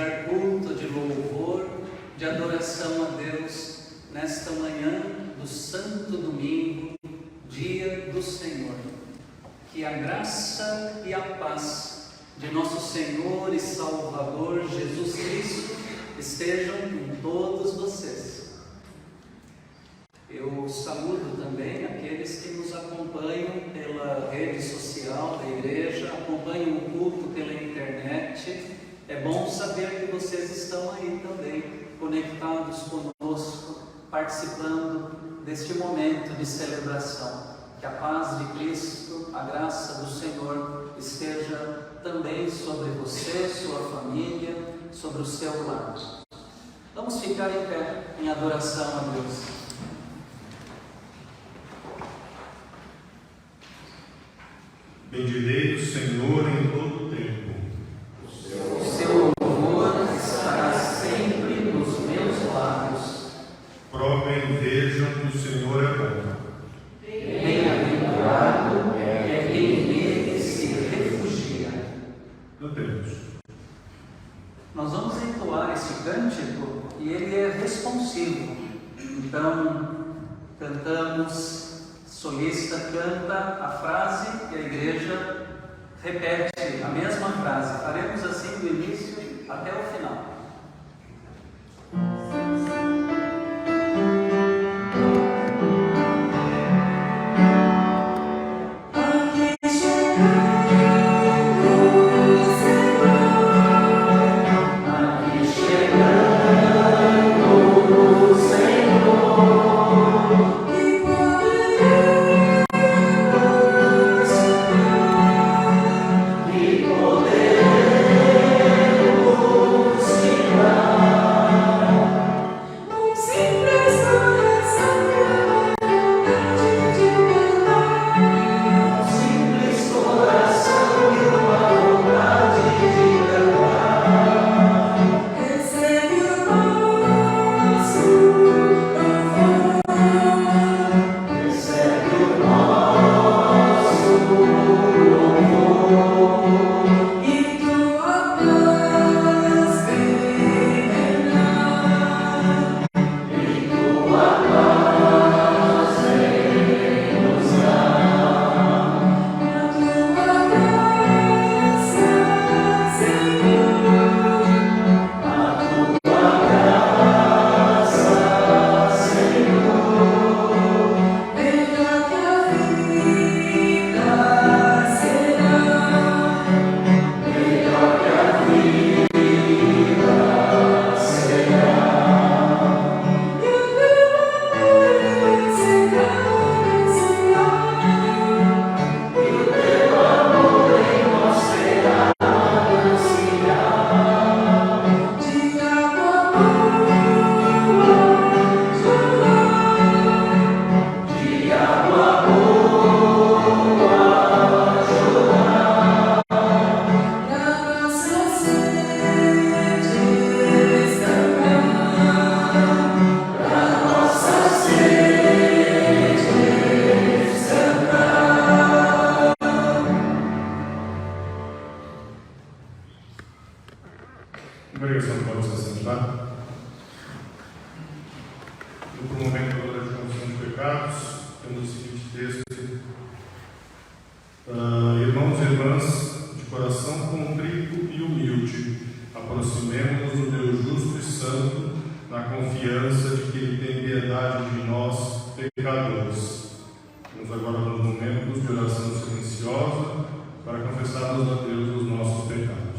celebrar culto de louvor, de adoração a Deus, nesta manhã do Santo Domingo, dia do Senhor. Que a graça e a paz de nosso Senhor e Salvador Jesus Cristo estejam com todos vocês. Eu saúdo também aqueles que nos acompanham pela rede social da igreja, acompanham o culto pela internet. É bom saber que vocês estão aí também, conectados conosco, participando deste momento de celebração. Que a paz de Cristo, a graça do Senhor esteja também sobre você, sua família, sobre o seu lar. Vamos ficar em pé em adoração a Deus. Bendirei o Senhor em todo o tempo. O seu louvor estará sempre nos meus lábios. Provem e vejam que o Senhor é bom. Bem-aventurado é quem nele se refugia. Cantemos. Nós vamos entoar este cântico e ele é responsivo. Então, cantamos. Solista canta a frase e a igreja repete a mesma frase. Faremos assim do início até o final. Congregação, pode se assentar. No promovimento da confissão de pecados, temos o seguinte texto: irmãos e irmãs, de coração contrito e humilde, aproximemo-nos do Deus justo e santo, na confiança de que Ele tem piedade de nós, pecadores. Vamos agora nos momentos de oração silenciosa para confessarmos a Deus os nossos pecados.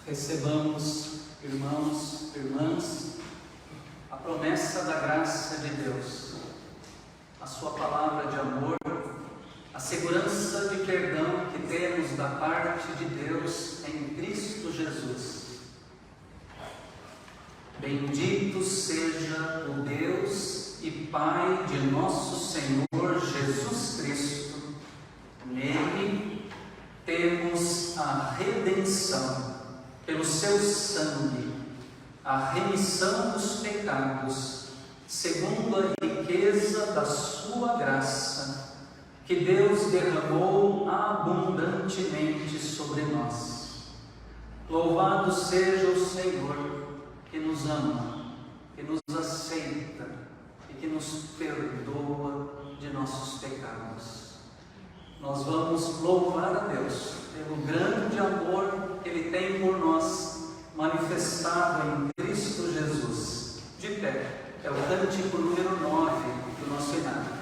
Recebamos, irmãos, irmãs, a promessa da graça de Deus, a sua palavra de amor, a segurança de perdão que temos da parte de Deus em Cristo Jesus. Bendito seja o Deus e Pai de nosso Senhor Jesus Cristo. Nele temos a redenção, pelo seu sangue, a remissão dos pecados, segundo a riqueza da sua graça, que Deus derramou abundantemente sobre nós. Louvado seja o Senhor, que nos ama, que nos aceita e que nos perdoa de nossos pecados. Nós vamos louvar a Deus pelo grande amor que Ele tem por nós, manifestado em Cristo Jesus. De pé, é o cântico número 9 do nosso inário.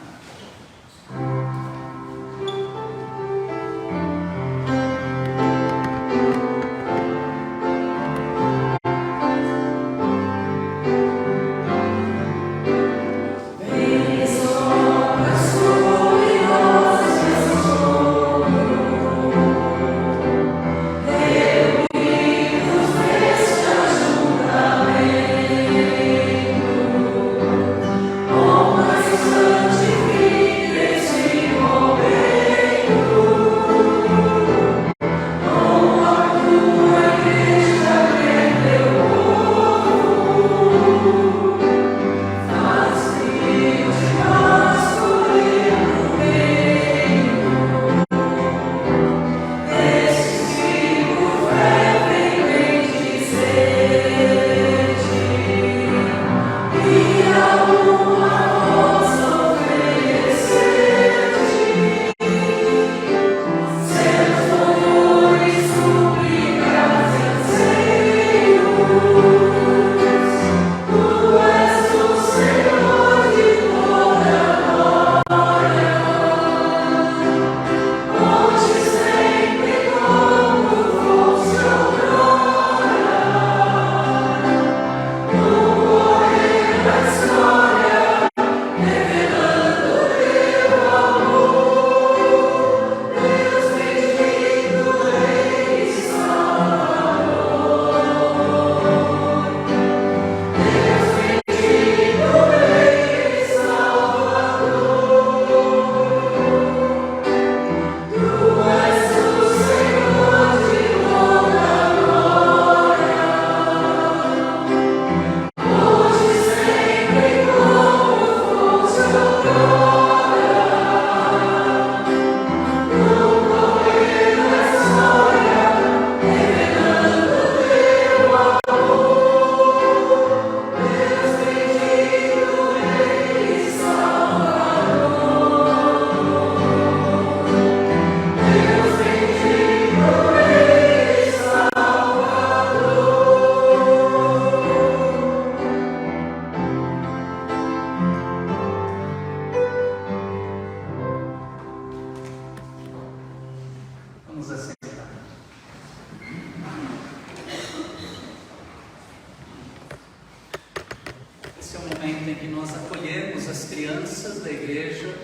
Em que nós acolhemos as crianças da igreja,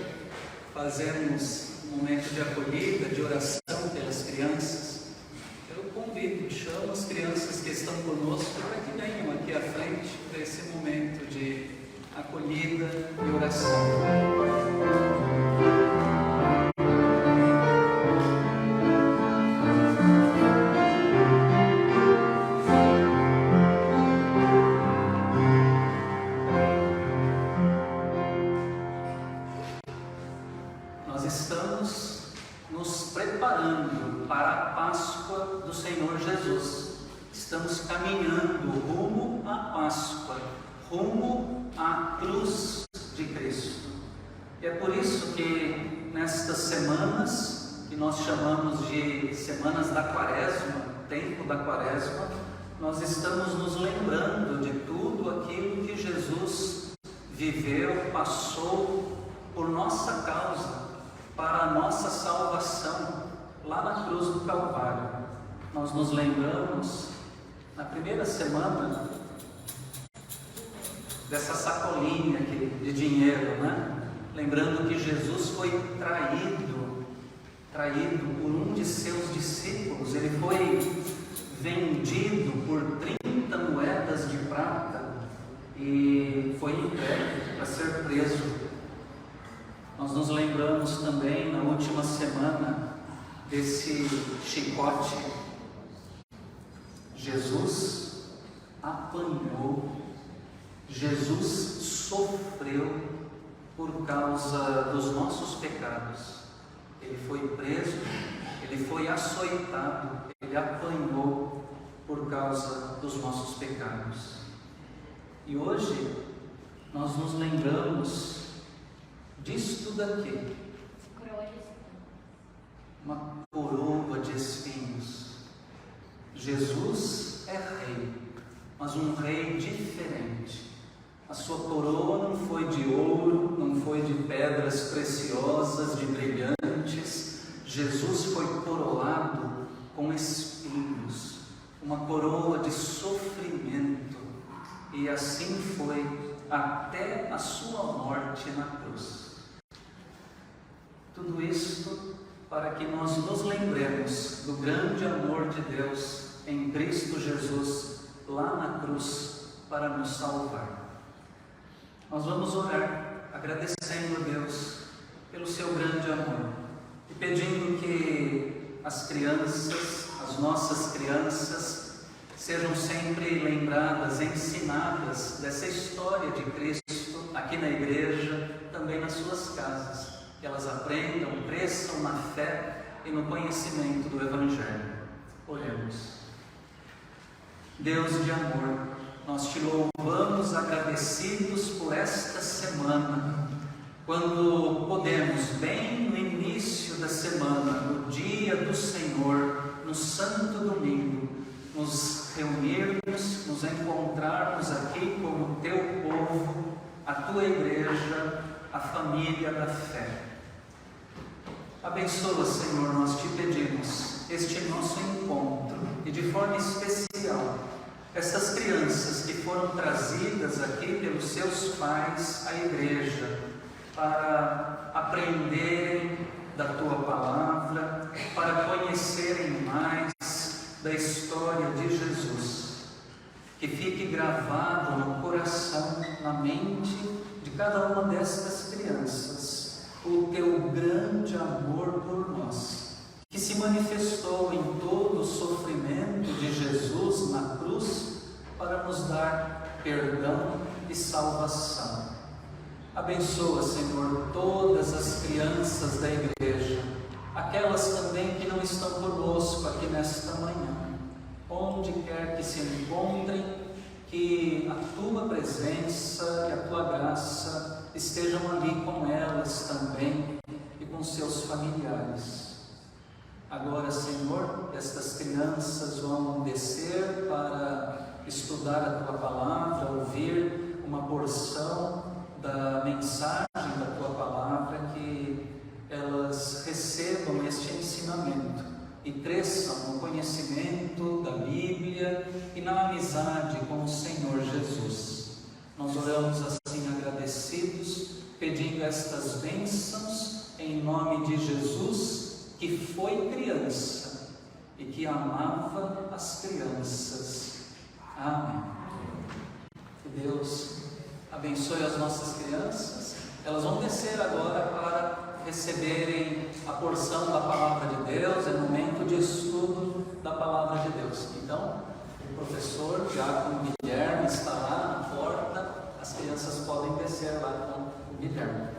fazemos um momento de acolhida, de oração pelas crianças. Eu convido, chamo as crianças que estão conosco para que venham aqui à frente para esse momento de acolhida e oração. Estamos nos preparando para a Páscoa do Senhor Jesus. Estamos caminhando rumo à Páscoa, rumo à cruz de Cristo. E é por isso que nestas semanas, que nós chamamos de semanas da Quaresma, tempo da Quaresma, nós estamos nos lembrando de tudo aquilo que Jesus viveu, passou por nossa causa, para a nossa salvação, lá na cruz do Calvário. Nós nos lembramos na primeira semana dessa sacolinha de dinheiro, né? Lembrando que Jesus foi traído por um de seus discípulos. Ele foi vendido por 30 moedas de prata e foi entregue para ser preso. Nós nos lembramos também na última semana desse chicote. Jesus apanhou, Jesus sofreu por causa dos nossos pecados. Ele foi preso, ele foi açoitado, ele apanhou por causa dos nossos pecados. E hoje nós nos lembramos disto daqui, uma coroa de espinhos. Jesus é rei, mas um rei diferente. A sua coroa não foi de ouro, não foi de pedras preciosas, de brilhantes. Jesus foi coroado com espinhos, uma coroa de sofrimento, e assim foi até a sua morte na cruz. Tudo isto para que nós nos lembremos do grande amor de Deus em Cristo Jesus, lá na cruz, para nos salvar. Nós vamos orar, agradecendo a Deus pelo seu grande amor e pedindo que as crianças, as nossas crianças, sejam sempre lembradas, ensinadas dessa história de Cristo aqui na igreja, também nas suas casas. Que elas aprendam, cresçam na fé e no conhecimento do Evangelho. Oremos. Deus de amor, nós te louvamos agradecidos por esta semana, quando podemos, bem no início da semana, no dia do Senhor, no Santo Domingo, nos reunirmos, nos encontrarmos aqui como teu povo, a tua igreja, a família da fé. Abençoa, Senhor, nós te pedimos, este nosso encontro, e de forma especial, essas crianças que foram trazidas aqui pelos seus pais à igreja, para aprenderem da tua palavra, para conhecerem mais da história de Jesus. Que fique gravado no coração, na mente de cada uma destas crianças, o teu grande amor por nós, que se manifestou em todo o sofrimento de Jesus na cruz, para nos dar perdão e salvação. Abençoa, Senhor, todas as crianças da igreja, aquelas também que não estão conosco aqui nesta manhã, onde quer que se encontrem, que a tua presença e a tua graça estejam ali com elas também e com seus familiares. Agora, Senhor, estas crianças vão descer para estudar a tua palavra, ouvir uma porção da mensagem da tua palavra, que elas recebam este ensinamento e cresçam no conhecimento da Bíblia e na amizade com o Senhor Jesus. Nós oramos assim agradecidos, pedindo estas bênçãos em nome de Jesus, que foi criança e que amava as crianças. Amém. Que Deus abençoe as nossas crianças. Elas vão descer agora para receberem a porção da palavra de Deus, é momento de estudo da palavra de Deus. Então, o professor Diácono Guilherme está lá na porta, as crianças podem descer lá com o Guilherme.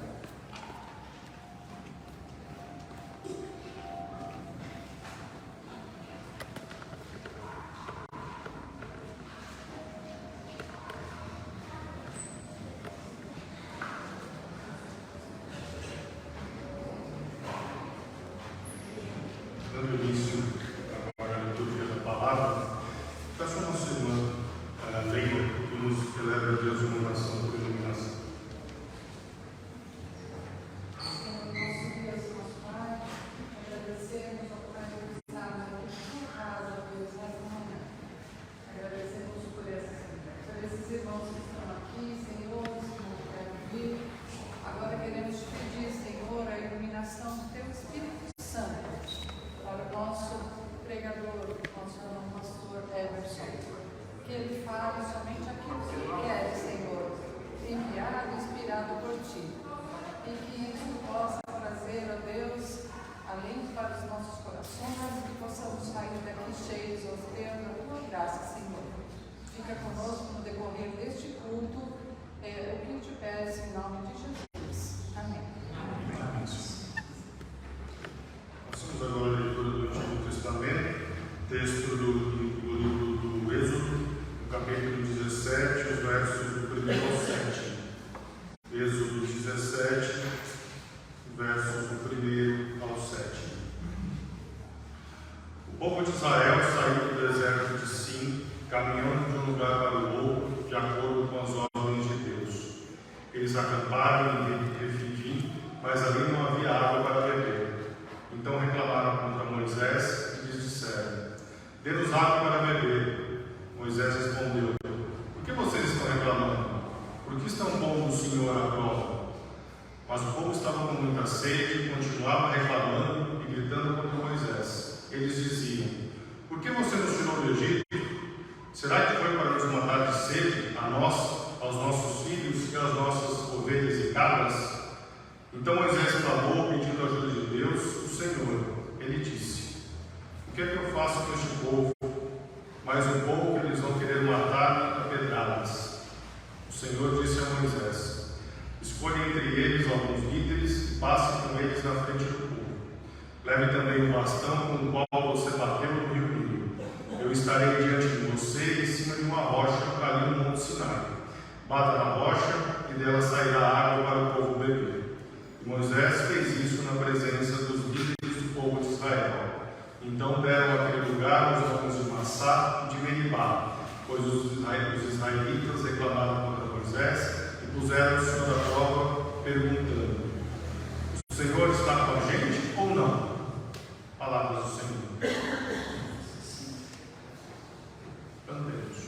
Dando início agora à liturgia da palavra, peço a nossa irmã Leila que nos eleve a Deus uma oração por iluminação. pregador, o pastor Everson, que ele fale somente aquilo que ele quer, Senhor, enviado, inspirado por Ti. E que isso possa trazer, ó Deus, alento para os nossos corações, e que possamos sair daqui cheios, ó Deus, da Tua graça, Senhor. Fica conosco no decorrer deste culto, o que eu te peço em nome de Jesus. Amém. Passamos agora a leitura do Antigo Testamento, texto do livro do Êxodo, no capítulo 17, os versos do 1 ao 7. Êxodo 17, versos do 1 ao 7. O povo de Israel saiu do deserto de Sim, caminhando de um lugar para o outro, de acordo com as ordens de Deus. Eles acamparam em Refidim, mas ali não havia água para beber. Então reclamaram contra Moisés e lhes disseram: dê-nos água para beber. Moisés respondeu: por que vocês estão reclamando? Por que estão pondo o Senhor à prova? Mas o povo estava com muita sede e continuava reclamando e gritando contra Moisés. Eles diziam: por que você nos tirou do Egito? Será que foi para nos matar de sede, a nós, aos nossos filhos e às nossas ovelhas e cabras? Então Moisés clamou, pedindo a ajuda de Deus, o Senhor. Ele disse: o que é que eu faço com este povo? Mais um povo que eles vão querer matar a pedradas. O Senhor disse a Moisés: escolha entre eles alguns líderes e passe com eles na frente do povo. Leve também o bastão com o qual você bateu no rio Nilo. Eu estarei diante de você em cima de uma rocha ali no Monte Sinai. Bata na rocha e dela sairá água para o povo beber. E Moisés fez isso na presença dos líderes do povo de Israel. Então deram àquele lugar os nomes de Massá e de Meribá, pois os israelitas reclamaram contra Moisés e puseram o Senhor à prova, perguntando: o Senhor está com a gente ou não? Palavras do Senhor. Cantemos.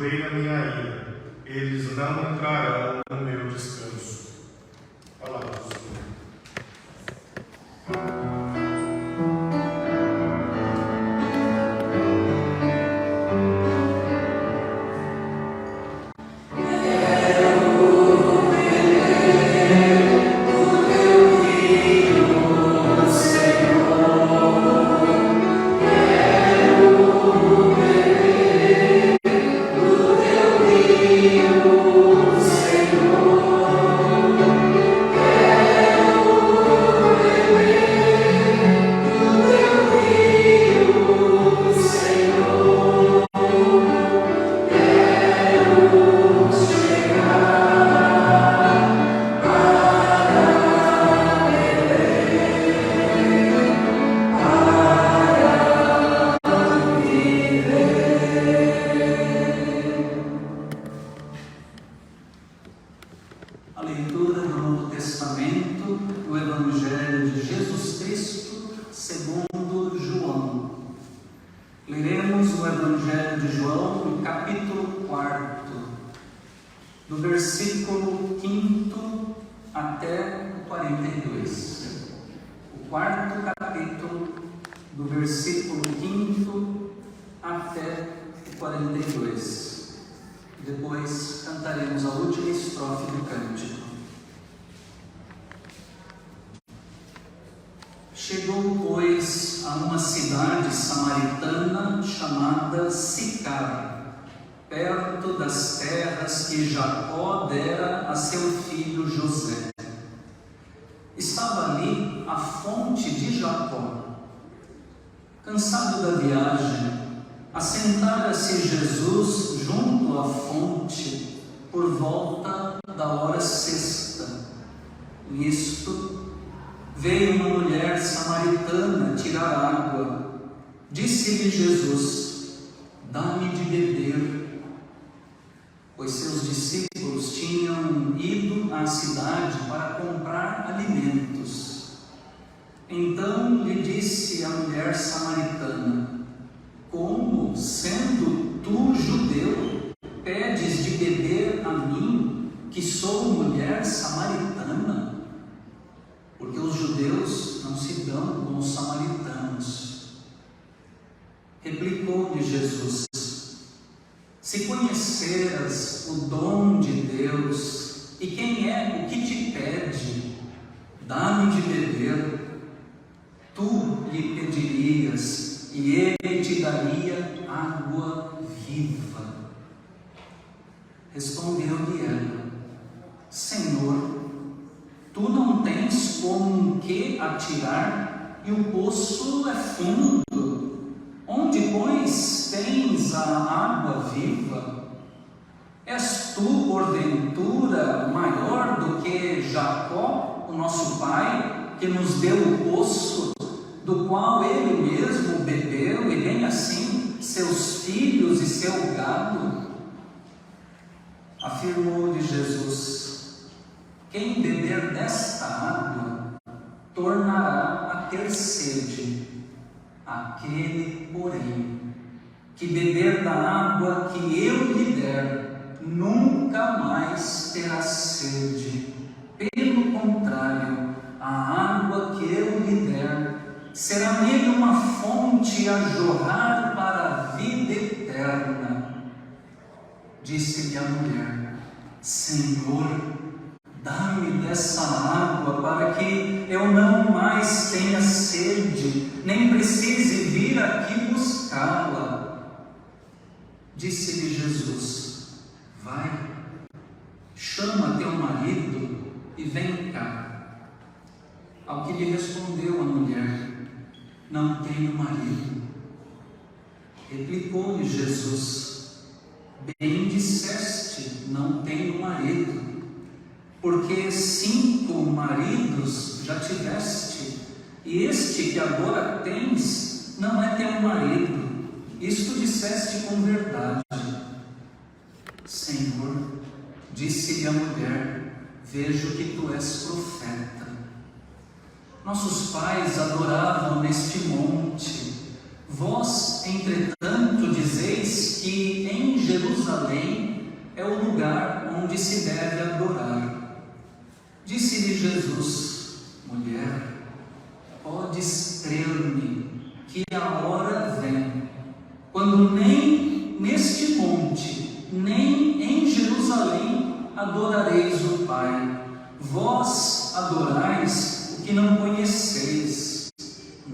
jurei na minha ira, eles não entrarão no meu descanso. Palavra do Senhor. A leitura do Novo Testamento, do Evangelho de Jesus Cristo, segundo João. Leremos o Evangelho de João, no capítulo 4, do versículo 5 até o 42. O quarto capítulo, do versículo 5 até o 42. Depois cantaremos a última estrofe do cântico. Chegou, pois, a uma cidade samaritana chamada Sicar, perto das terras que Jacó dera a seu filho José. Estava ali a fonte de Jacó. Cansado da viagem, assentara-se Jesus junto à fonte por volta da hora sexta. Nisto, veio uma mulher samaritana tirar água. Disse-lhe Jesus: dá-me de beber. Pois seus discípulos tinham ido à cidade para comprar alimentos. Então lhe disse a mulher samaritana: como, sendo tu judeu, pedes de beber a mim, que sou mulher samaritana? Porque os judeus não se dão com os samaritanos. Replicou-lhe Jesus: se conheceras o dom de Deus, e quem é o que te pede, dá-me de beber, tu lhe pedirias, e ele te daria água viva. Respondeu-lhe ela: Senhor, tu não tens com que atirar, e o poço é fundo. Onde, pois, tens a água viva? És tu, porventura, maior do que Jacó, o nosso pai, que nos deu o poço, do qual ele mesmo bebeu, e bem assim seus filhos e seu gado? Afirmou-lhe Jesus: quem beber desta água tornará a ter sede. Aquele, porém, que beber da água que eu lhe der, nunca mais terá sede. Pelo contrário, a água que eu lhe der será nele uma fonte a jorrar para a vida eterna. Disse-lhe a mulher: Senhor, dá-me dessa água para que eu não mais tenha sede, nem precise vir aqui buscá-la. Disse-lhe Jesus: vai, chama teu marido e vem cá. Ao que lhe respondeu a mulher: não tenho marido. Replicou-lhe Jesus: bem disseste, não tenho marido, porque 5 maridos já tiveste, e este que agora tens não é teu marido. Isto disseste com verdade. Senhor, disse-lhe a mulher: vejo que tu és profeta. Nossos pais adoravam neste monte. Vós, entretanto, dizeis que em Jerusalém Jerusalém é o lugar onde se deve adorar. Disse-lhe Jesus: mulher, podes crer-me que a hora vem, quando nem neste monte, nem em Jerusalém adorareis o Pai. Vós adorais o que não conheceis.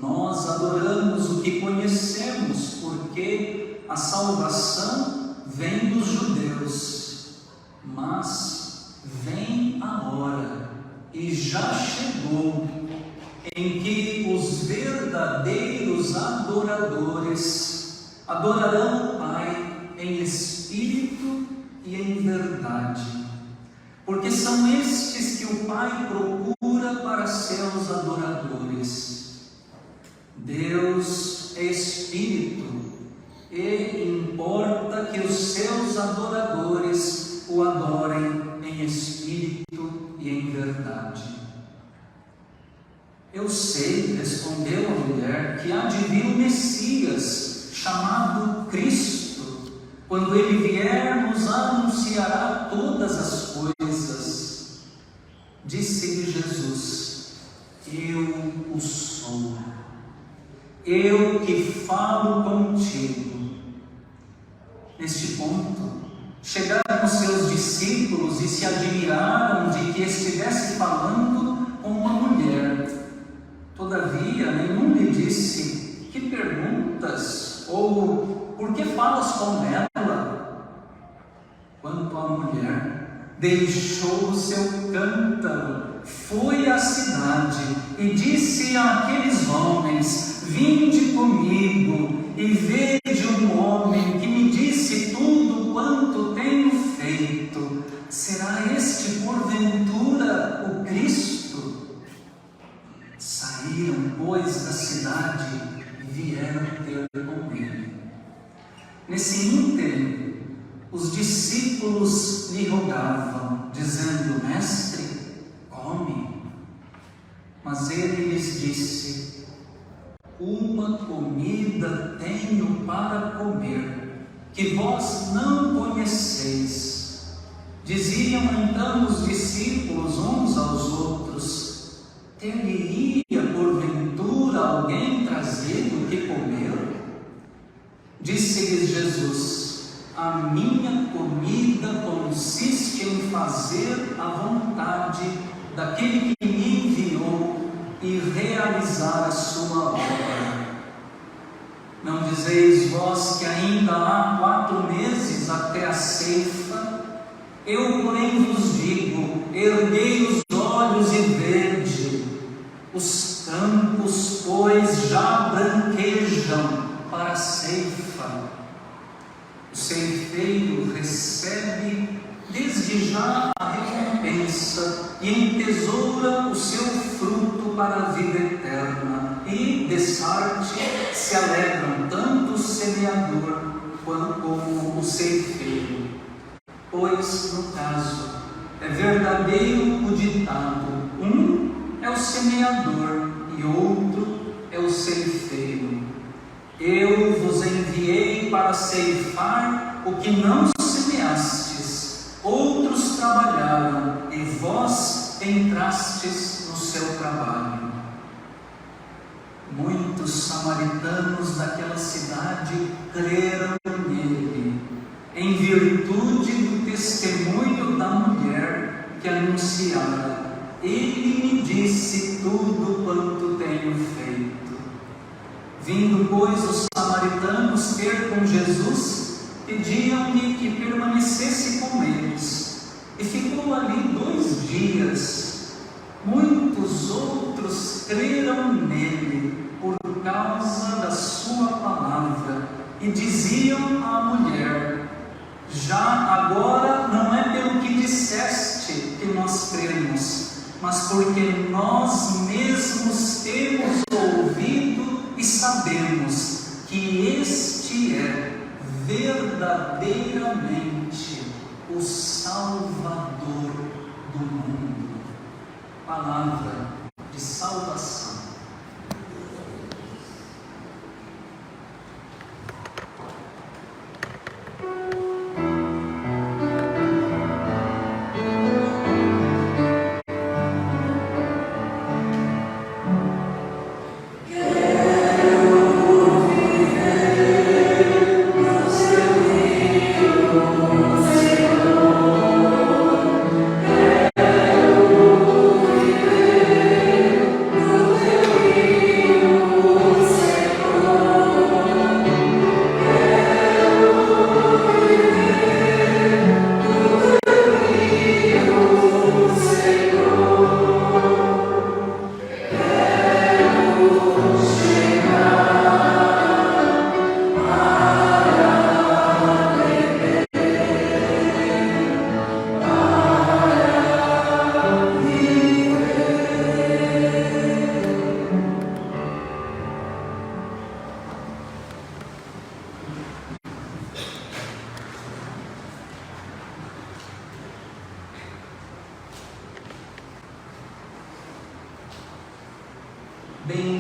Nós adoramos o que conhecemos, porque a salvação vem dos judeus. Mas vem a hora, e já chegou, em que os verdadeiros adoradores adorarão o Pai em espírito e em verdade, porque são estes que o Pai procura para seus adoradores. Deus é espírito, e importa que os seus adoradores o adorem em espírito e em verdade. Eu sei, respondeu a mulher, que há de vir o Messias, chamado Cristo. Quando ele vier, nos anunciará todas as coisas. Disse-lhe Jesus: eu o sou, eu que falo contigo. Neste ponto, chegaram os seus discípulos e se admiraram de que estivesse falando com uma mulher. Todavia, nenhum lhe disse: que perguntas? Ou por que falas com ela? Quanto à mulher, deixou o seu cântaro, foi à cidade e disse àqueles homens: vinde comigo e vede um homem que me disse tudo quanto tenho feito. Será este porventura o Cristo? Saíram, pois, da cidade e vieram ter com ele. Nesse ínterim, os discípulos lhe rogavam, dizendo: mestre, come. Mas ele lhes disse: uma comida tenho para comer, que vós não conheceis. Diziam então os discípulos uns aos outros: ter-lhe-ia porventura alguém trazido o que comer? Disse-lhes Jesus: a minha comida consiste em fazer a vontade daquele que me enviou e realizar a sua obra. Não dizeis vós que ainda há 4 meses até a ceifa? Eu, porém, vos digo: erguei os olhos e vede, os campos, pois, já branquejam para a ceifa. O ceifeiro recebe desde já a recompensa e entesoura o seu fruto para a vida eterna, e de sorte se alegram tanto o semeador como o ceifeiro. Pois, no caso, é verdadeiro o ditado: um é o semeador e outro é o ceifeiro. Eu vos enviei para ceifar o que não semeastes, outros trabalharam e vós entrastes no seu trabalho. Muitos samaritanos daquela cidade creram nele, em virtude do testemunho da mulher que anunciara: ele me disse tudo quanto tenho feito. Vindo, pois, os samaritanos ter com Jesus, pediam-lhe que permanecesse com eles, e ficou ali 2 dias. Muitos outros creram nele por causa da sua palavra, e diziam à mulher: já agora não é pelo que disseste que nós cremos, mas porque nós mesmos temos ouvido e sabemos que este é verdadeiramente o Salvador do mundo. Palavra de salvação.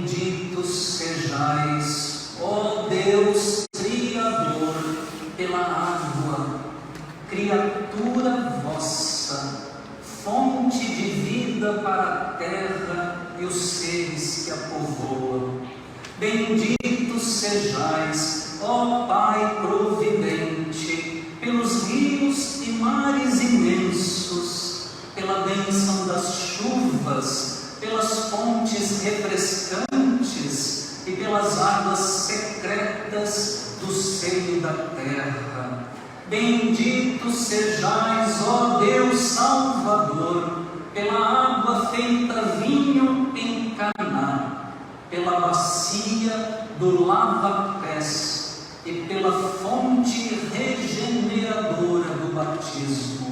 Benditos sejais, ó Deus Criador, pela água, criatura vossa, fonte de vida para a terra e os seres que a povoam. Benditos sejais, ó Pai providente, pelos rios e mares imensos, pela bênção das chuvas, pelas fontes refrescantes e pelas águas secretas do seio da terra. Benditos sejais, ó Deus Salvador, pela água feita vinho em Caná, pela bacia do lava-pés e pela fonte regeneradora do batismo.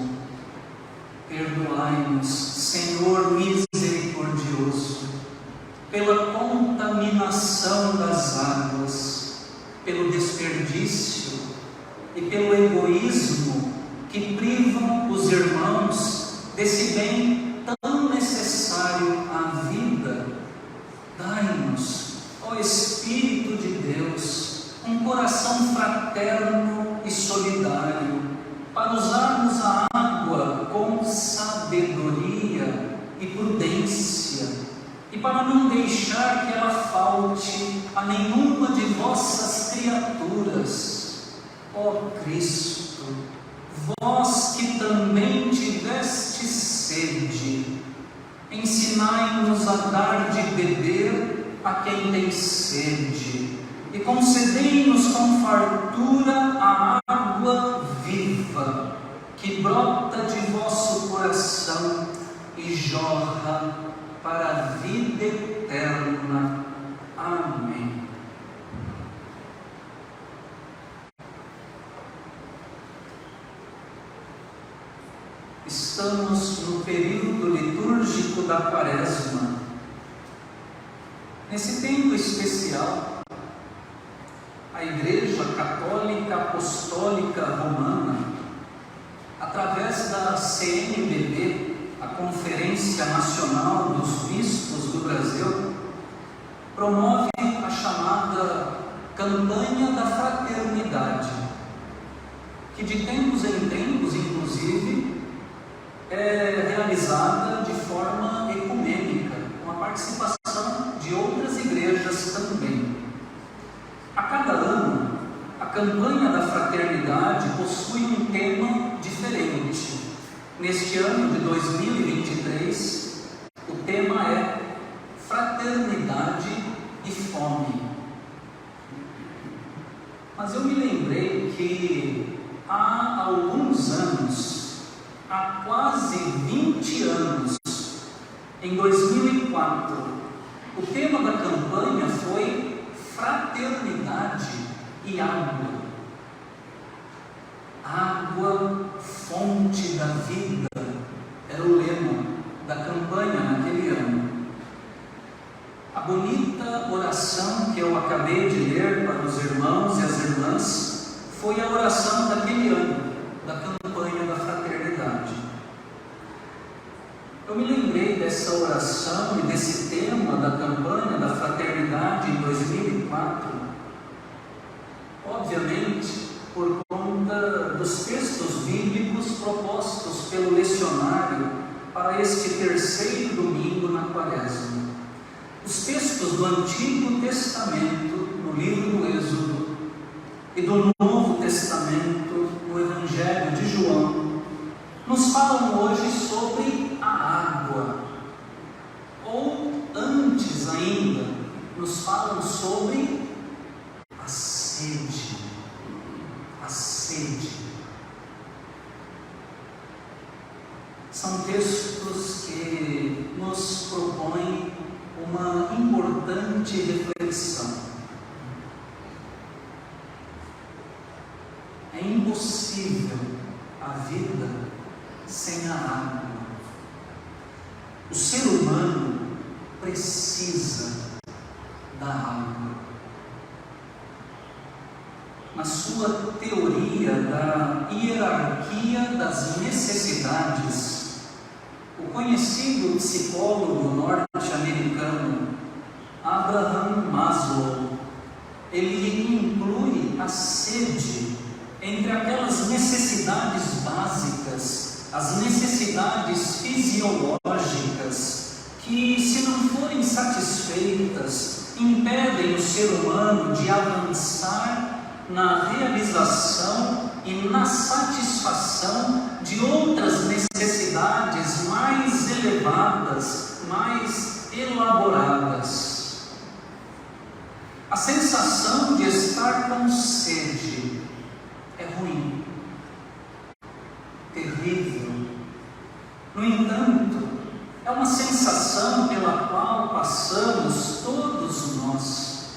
Perdoai-nos, Senhor misericordioso, pela contaminação das águas, pelo desperdício e pelo egoísmo que privam os irmãos desse bem tão necessário à vida. Dai-nos, ó Espírito de Deus, um coração fraterno e solidário, para usarmos a água com sabedoria e prudência, e para não deixar que ela falte a nenhuma de vossas criaturas. Ó Cristo, vós que também tivestes sede, ensinai-nos a dar de beber a quem tem sede, e concedei-nos com fartura a água viva, que brota de vosso coração e jorra para a vida eterna. Amém. Estamos no período litúrgico da Quaresma. Nesse tempo especial, a Igreja Católica Apostólica Romana, através da CNBB, a Conferência Nacional dos Bispos do Brasil, promove a chamada Campanha da Fraternidade, que de tempos em tempos, inclusive, é realizada de forma ecumênica, com a participação de outras igrejas também. A cada ano, a campanha da fraternidade possui um tema diferente. Neste ano de 2023, o tema é Fraternidade e Fome. Mas eu me lembrei que há alguns anos, há quase 20 anos, em 2004, o tema da campanha foi Fraternidade e Água. Água, fonte da vida, era o lema da campanha naquele ano. A bonita oração que eu acabei de ler para os irmãos e as irmãs foi a oração daquele ano, da campanha da fraternidade. Eu me lembrei dessa oração e desse tema da campanha da fraternidade em 2004, obviamente, por conta dos textos bíblicos propostos pelo lecionário para este terceiro domingo na Quaresma. Os textos do Antigo Testamento, no livro do Êxodo, e do Novo Testamento, no Evangelho de João, nos falam hoje sobre a água, ou antes ainda, nos falam sobre a sede. A sede. São textos que nos propõem uma importante reflexão. É impossível a vida sem a água. O ser humano precisa da água. Na sua teoria da hierarquia das necessidades, o conhecido psicólogo norte-americano Abraham Maslow, ele inclui a sede entre aquelas necessidades básicas, as necessidades fisiológicas, que, se não forem satisfeitas, impedem o ser humano de avançar na realização e na satisfação de outras necessidades mais elevadas, mais elaboradas. A sensação de estar com sede é ruim, terrível. No entanto, é uma sensação pela qual passamos todos nós.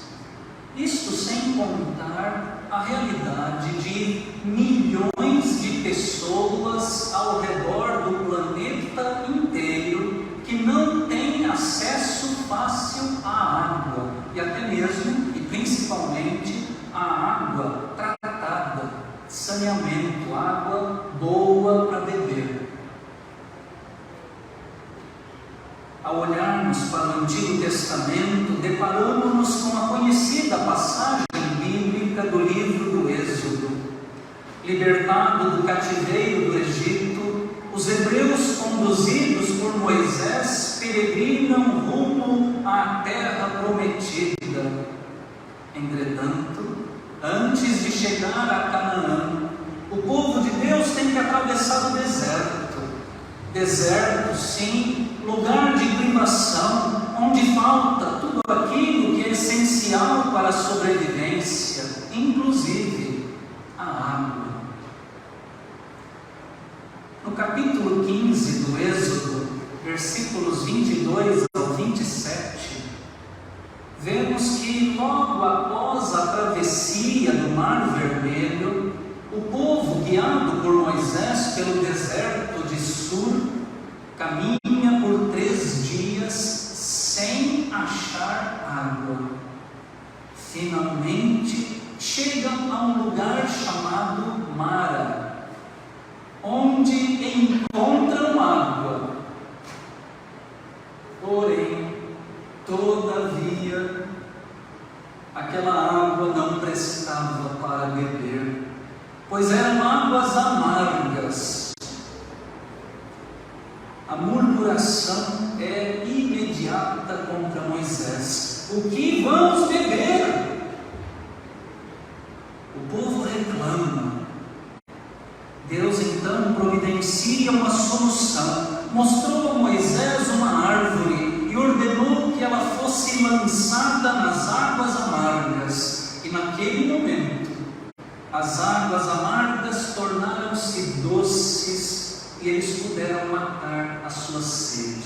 Isto sem contar a realidade de milhões de pessoas ao redor do planeta inteiro que não têm acesso fácil à água e até mesmo e principalmente à água tratada, saneamento, água boa para beber. Ao olharmos para o Antigo Testamento, deparamos-nos com a conhecida passagem bíblica do livro do Êxodo. Libertado do cativeiro do Egito, os hebreus, conduzidos por Moisés, peregrinam rumo à terra prometida. Entretanto, antes de chegar a Canaã, o povo de Deus tem que atravessar o deserto. Deserto, sim, lugar de privação, onde falta tudo aquilo que é essencial para a sobrevivência, inclusive a água. No capítulo 15 do Êxodo, versículos 22 ao 27, vemos que logo após a travessia do Mar Vermelho, o povo, guiado por Moisés pelo deserto de Sur, caminha por 3 dias sem achar água. Finalmente chegam a um lugar chamado Mara, onde encontram água. Porém, todavia, aquela água não prestava para beber, pois eram águas amargas. A murmuração é imediata contra Moisés. O que vamos beber? O povo reclama. Deus então providencia uma solução. Mostrou a Moisés uma árvore e ordenou que ela fosse lançada nas águas amargas. E naquele momento, as águas amargas tornaram-se doces e eles puderam matar a sua sede.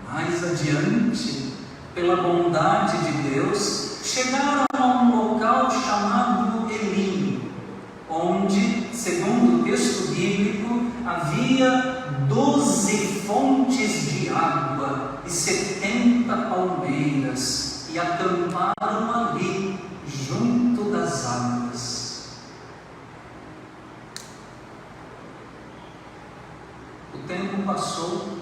Mais adiante, pela bondade de Deus, chegaram a um local chamado Elim, onde, segundo o texto bíblico, havia 12 fontes de água e 70 palmeiras, e acamparam ali, junto das águas. O tempo passou,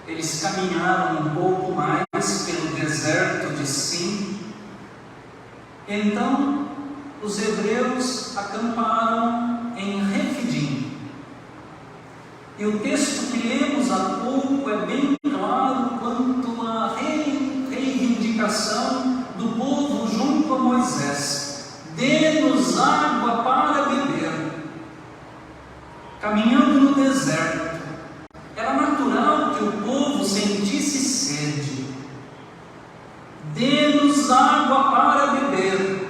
eles caminharam um pouco mais pelo deserto de Sim. Então, os hebreus acamparam em Refidim. E o texto que lemos há pouco é bem claro quanto à reivindicação do povo junto a Moisés: dê-nos água para beber. Caminhando no deserto, era natural que o povo sentisse sede. Dê-nos água para beber.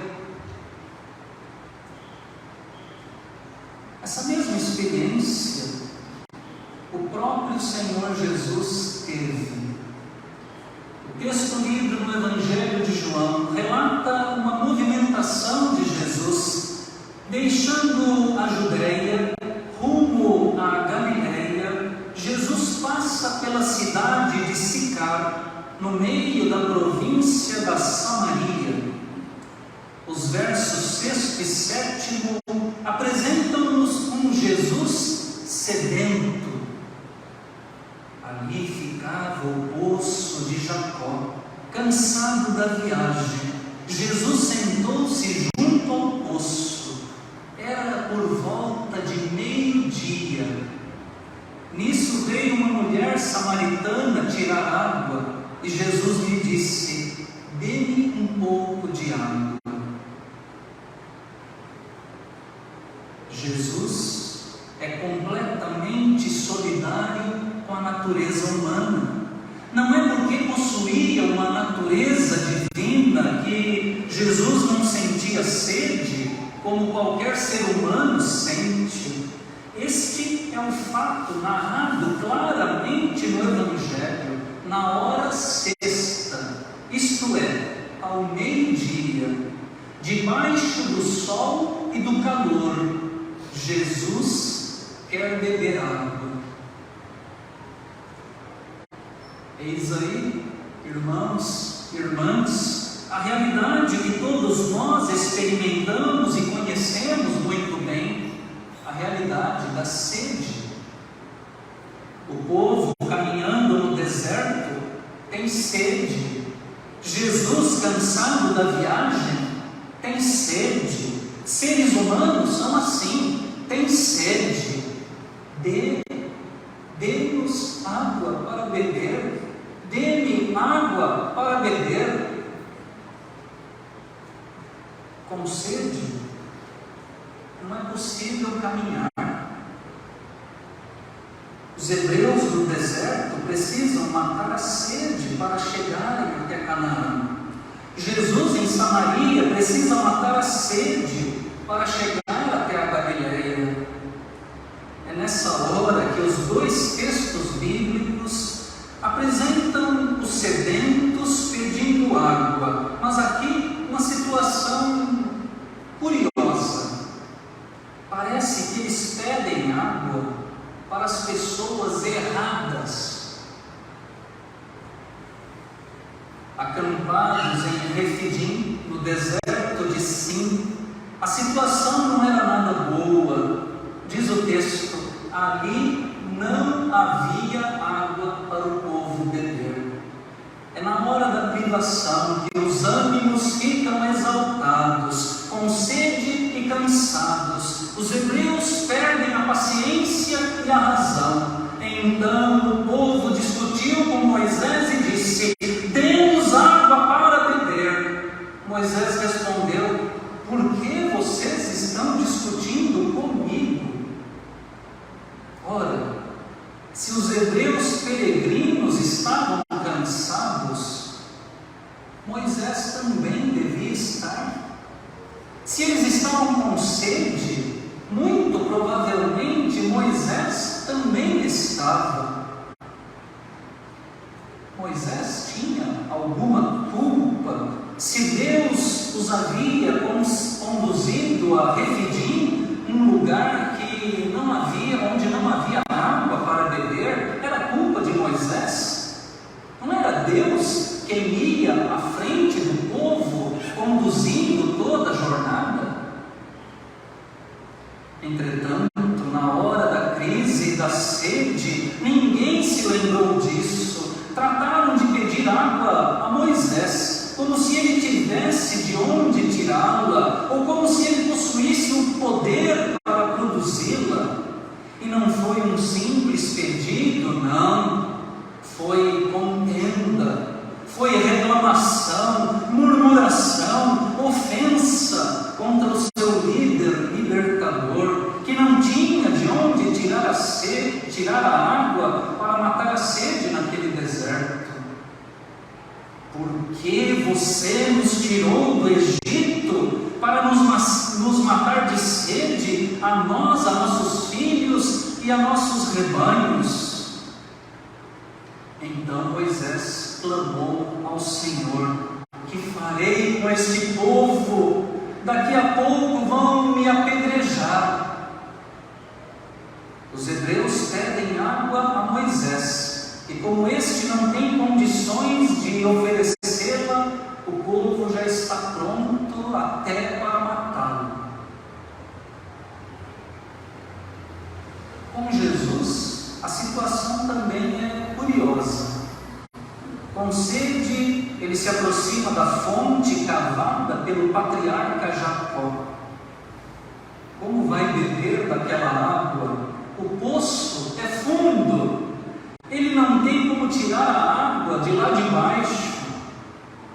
Essa mesma experiência o próprio Senhor Jesus teve. O texto lido no Evangelho de João relata uma movimentação de Jesus, deixando a Judéia rumo à Galiléia. Jesus passa pela cidade de Sicar, no meio da província da Samaria. Os versos 6 e 7 apresentam-nos um Jesus sedento. Ali ficava o poço de Jacó. cansado da viagem, Jesus sentou-se junto ao poço. Era por volta de meio-dia. Nisso veio uma mulher samaritana tirar água, e Jesus lhe disse: dê-me um pouco de água. Jesus é completamente solidário com a natureza humana. Não é porque possuía uma natureza divina que Jesus não sentia sede, como qualquer ser humano sente. Este é um fato narrado claramente no Evangelho, na hora sexta, isto é, ao meio-dia, debaixo do sol e do calor. Jesus quer beber água. Eis aí, irmãos, irmãs, a realidade que todos nós experimentamos e conhecemos muito bem, a realidade da sede. O povo caminhando no deserto tem sede. Jesus, cansado da viagem, tem sede. Seres humanos são assim, têm sede. Dê-nos água para beber. Dê-me água para beber. Com sede, não é possível caminhar. Os hebreus do deserto precisam matar a sede para chegarem até Canaã. Jesus em Samaria precisa matar a sede para chegar até a Galileia. É nessa hora que os dois textos bíblicos apresentam os sedentos pedindo água, mas aqui uma situação curiosa. Parece que eles pedem água para as pessoas erradas. Acampados em Refidim, no deserto de Sim, a situação não era nada boa. Diz o texto: ali não havia água para o povo beber. É na hora da privação que os ânimos ficam exaltados, com sede e cansados. Os hebreus perdem a paciência e a razão. Então o povo discutiu com Moisés e disse: dê-nos água para beber. Moisés respondeu: por que vocês estão discutindo comigo? Ora, se os hebreus peregrinos estavam cansados, Moisés também devia estar. Se eles estavam com sede, muito provavelmente Moisés também estava. Moisés tinha alguma culpa se Deus os havia conduzido a Refidim, um lugar que onde não havia água para beber? Era culpa de Moisés? Não era Deus quem ia à frente do povo, conduzindo toda a jornada? Entretanto, na hora da crise e da sede, ninguém se lembrou disso. Trataram de pedir água a Moisés, como se ele tivesse de onde tirá-la, ou como se ele possuísse o poder para produzi-la. E não foi um simples pedido, não. Foi contenda, foi reclamação, murmuração, ofensa contra o seu líder libertador, que não tinha de onde tirar a água para matar a sede naquele deserto. Por que você nos tirou do Egito para nos matar de sede, a nós, a nossos filhos e a nossos rebanhos? Então Moisés clamou ao Senhor: que farei com este povo? Daqui a pouco vão me apedrejar. Os hebreus pedem água a Moisés, e como este não tem condições de oferecê-la, o povo já está pronto até para matá-lo. Com Jesus, a situação também é curiosa. Com sede, eles se aproxima da fonte cavada pelo patriarca Jacó. Como vai beber daquela água? O poço é fundo, ele não tem como tirar a água de lá de baixo,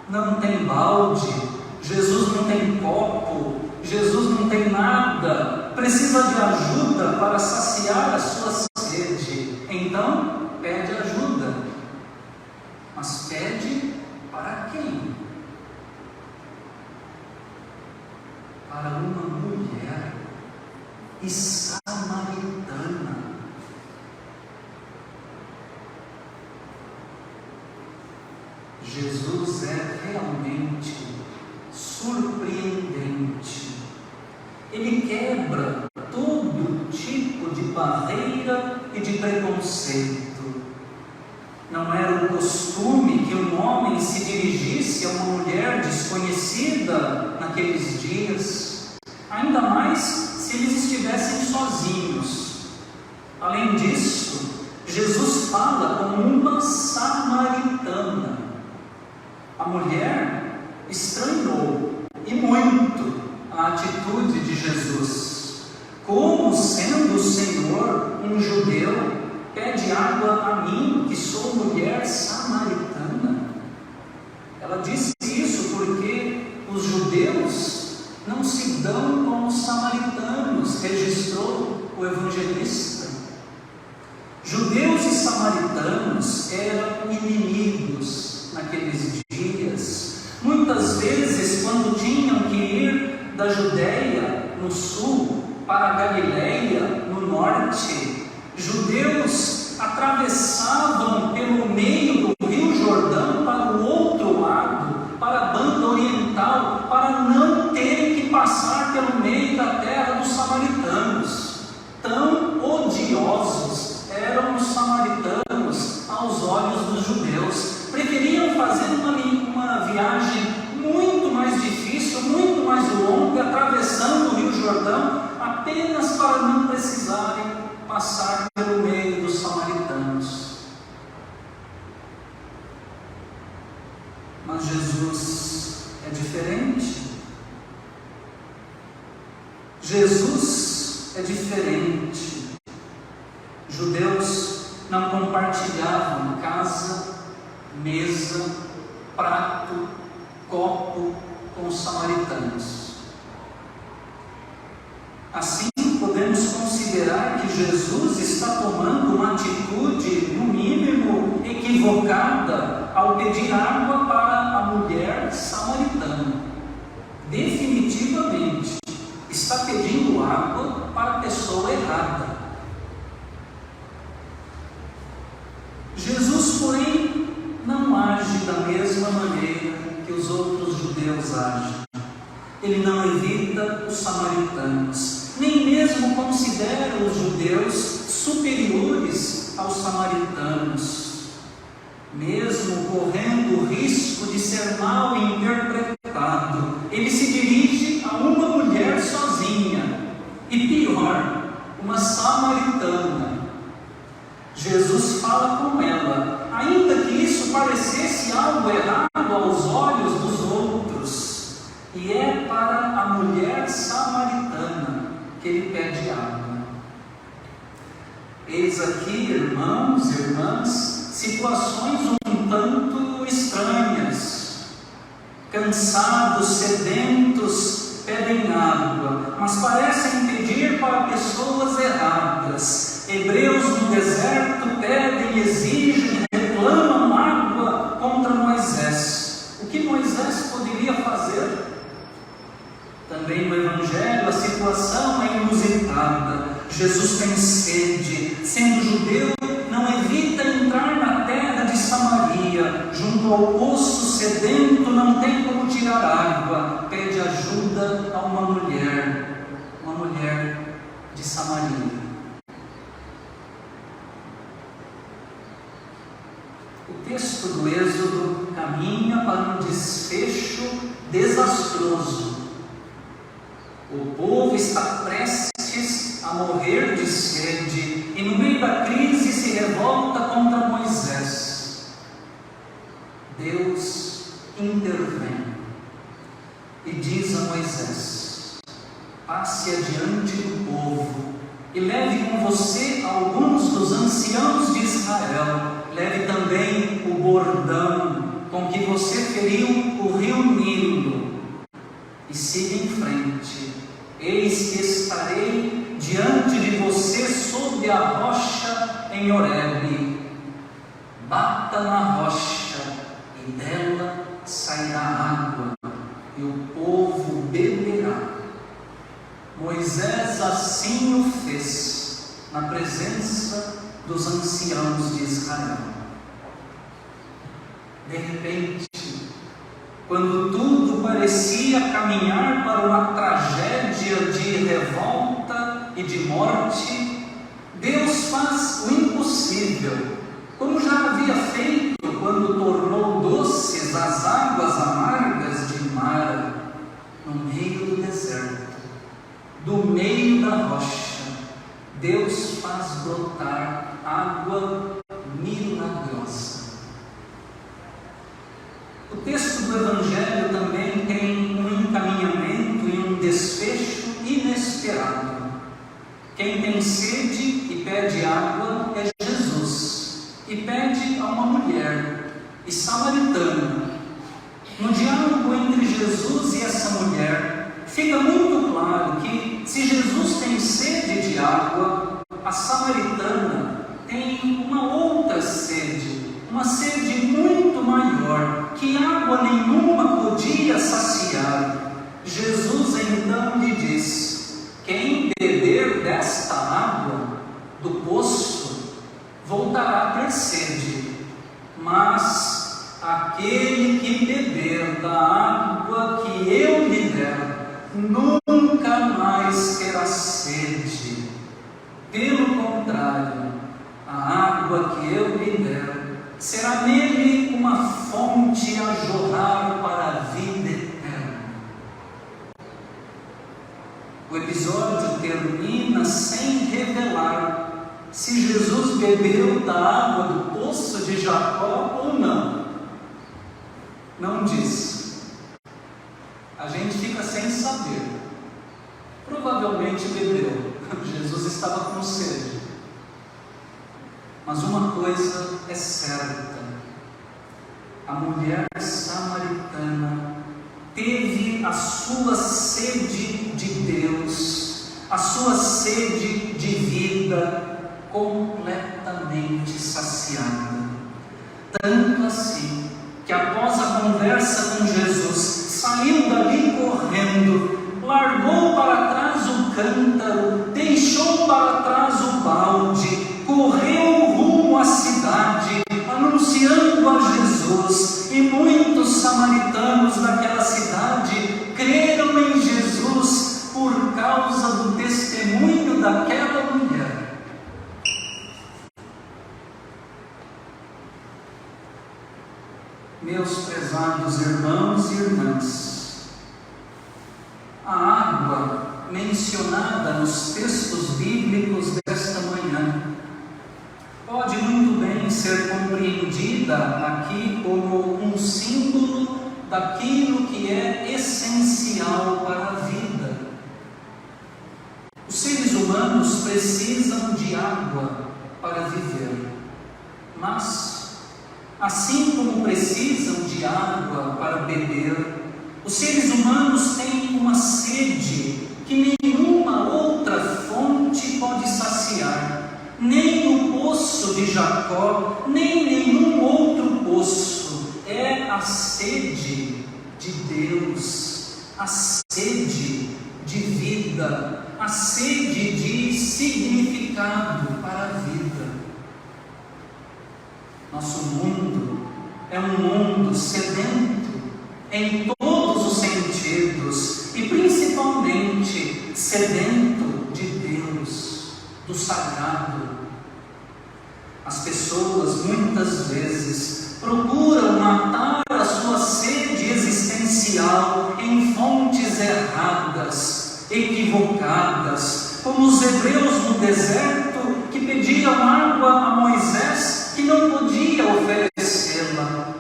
não tem balde, Jesus não tem copo, Jesus não tem nada, precisa de ajuda para saciar a sua sede. Então, pede ajuda. Mas pede para quem? Para uma mulher e samaritana. Jesus é realmente surpreendente. Ele quebra todo tipo de barreira e de preconceito. Não era o costume que um homem se dirigisse a uma mulher desconhecida naqueles dias, ainda mais se eles estivessem sozinhos. Além disso, Jesus fala com uma samaritana. A mulher estranhou, e muito, a atitude de Jesus. Como, sendo o Senhor um judeu, pede água a mim, que sou mulher samaritana? Ela disse isso porque os judeus não se dão com os samaritanos, registrou o evangelista. Judeus e samaritanos eram inimigos naqueles dias. Muitas vezes, quando tinham que ir da Judéia, no sul, para a Galileia, no norte, judeus atravessavam pelo meio do Rio Jordão para o outro lado, para a banda oriental, para não terem que passar pelo meio da terra dos samaritanos. Tão odiosos eram os samaritanos aos olhos dos judeus. Preferiam fazer uma viagem muito mais difícil, muito mais longa, atravessando o Rio Jordão, apenas para não precisarem passar pelo meio dos samaritanos. Mas Jesus é diferente. Jesus é diferente. Judeus não compartilhavam casa, mesa, prato, copo com os samaritanos. Assim, podemos considerar que Jesus está tomando uma atitude, no mínimo, equivocada ao pedir água para a mulher samaritana. Definitivamente, está pedindo água para a pessoa errada. Jesus, porém, não age da mesma maneira que os outros judeus agem. Ele não evita os samaritanos, nem mesmo considera os judeus superiores aos samaritanos, mesmo correndo o risco de ser mal interpretado. Ele se dirige a uma mulher sozinha, e pior, uma samaritana. Jesus fala com ela, ainda que isso parecesse algo errado aos olhos dos outros, e é para a mulher samaritana que ele pede água. Eis aqui, irmãos e irmãs, situações um tanto estranhas. Cansados, sedentos, pedem água, mas parecem pedir para pessoas erradas. Hebreus no deserto pedem, exigem, reclamam água contra Moisés. O que Moisés poderia fazer? Também no Evangelho a situação é inusitada. Jesus tem sede, sendo judeu, não evita entrar na terra de Samaria, junto ao poço sedento, não tem como tirar água, pede ajuda a uma mulher de Samaria. O texto do Êxodo caminha para um desfecho desastroso. O povo está prestes a morrer de sede e no meio da crise se revolta contra Moisés. Deus intervém e diz a Moisés: passe adiante do povo e leve com você alguns dos anciãos de Israel. Leve também o bordão com que você feriu o rio Nilo e siga em frente. Eis que estarei diante de você sob a rocha em Horebe. Bata na rocha e dela sairá água e o povo beberá. Moisés assim o fez na presença dos anciãos de Israel. De repente, quando tudo parecia caminhar para uma tragédia de revolta e de morte, Deus faz o impossível, como já havia feito quando tornou doces as águas amargas de Mara, no meio do deserto, do meio da rocha. Deus faz brotar água milagrosa. O texto do Evangelho também tem um encaminhamento e um desfecho inesperado. Quem tem sede e pede água é Jesus, e pede a uma mulher, e samaritana. No diálogo entre Jesus e essa mulher, fica muito claro que, se Jesus tem sede de água, a samaritana tem uma outra sede, uma sede muito maior, que água nenhuma podia saciar. Jesus então lhe diz: quem beber desta água do poço voltará a ter sede, mas aquele que beber da água que eu lhe der nunca mais terá sede. Pelo contrário, a água que eu lhe der será nele uma fonte a jorrar para a vida eterna. O episódio termina sem revelar se Jesus bebeu da água do poço de Jacó ou não. Não diz. A gente fica sem saber. Provavelmente bebeu. Jesus estava com sede. Mas uma coisa é certa: a mulher samaritana teve a sua sede de Deus, a sua sede de vida completamente saciada. Tanto assim que, após a conversa com Jesus, saiu dali correndo, largou para trás o cântaro, deixou para trás o balde, correu rumo à cidade, anunciando a Jesus, e muitos samaritanos daquela cidade creram em Jesus por causa do testemunho daquela mulher. Meus prezados irmãos e irmãs, a água mencionada nos textos bíblicos desta manhã pode muito bem ser compreendida aqui como um símbolo daquilo que é essencial para a vida. Os seres humanos precisam de água para viver, mas, assim como precisam de água para beber, os seres humanos têm uma sede que nenhuma outra fonte pode saciar. Nem o poço de Jacó, nem nenhum outro poço. É a sede de Deus, a sede de vida, a sede de significado para a vida. Nosso mundo é um mundo sedento em todos os sentidos e principalmente sedento de Deus, do sagrado. As pessoas muitas vezes procuram matar a sua sede existencial em fontes erradas, equivocadas, como os hebreus no deserto que pediam água a Moisés que não podia oferecê-la.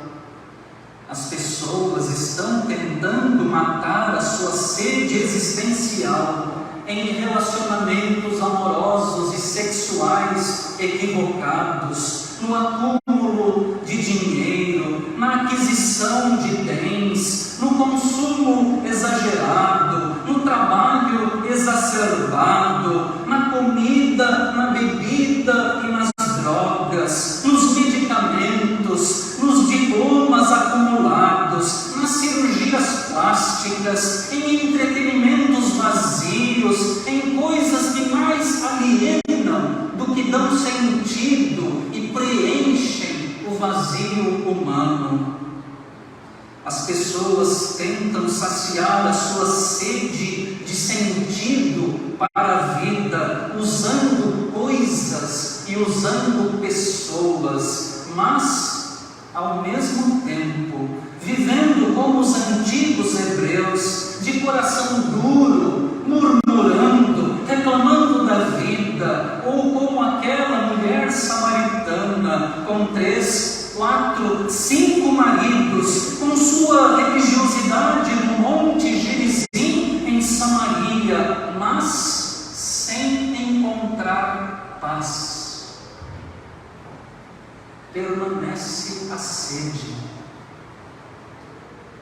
As pessoas matar a sua sede existencial em relacionamentos amorosos e sexuais equivocados, no acúmulo de dinheiro, na aquisição de bens, no consumo exagerado, no trabalho exacerbado, na comida, na bebida e nas drogas, nos medicamentos, nos diplomas acumulados, nas cirurgias plásticas, em entretenimentos vazios, em coisas que mais alienam do que dão sentido e preenchem o vazio humano. As pessoas tentam saciar a sua sede de sentido para a vida usando coisas e usando pessoas, mas, ao mesmo tempo, vivendo como os antigos hebreus, de coração duro, murmurando, reclamando da vida, ou como aquela mulher samaritana com 3, 4, 5 maridos, com sua religiosidade no Monte Gerizim, em Samaria, mas sem encontrar paz. Permanece a sede.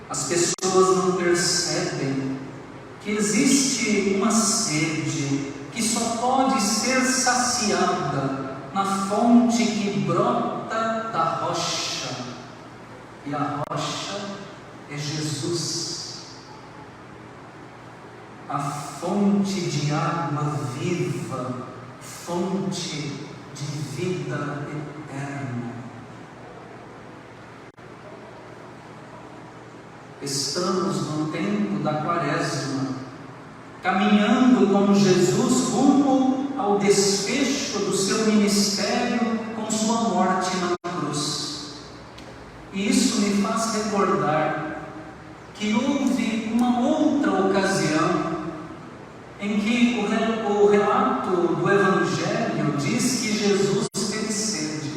As pessoas não percebem que existe uma sede que só pode ser saciada na fonte que brota da rocha, e a rocha é Jesus, a fonte de água viva, fonte de vida eterna. Estamos no tempo da Quaresma, caminhando com Jesus rumo ao desfecho do seu ministério com sua morte na cruz. E isso me faz recordar que houve uma outra ocasião em que o relato do Evangelho diz que Jesus teve sede.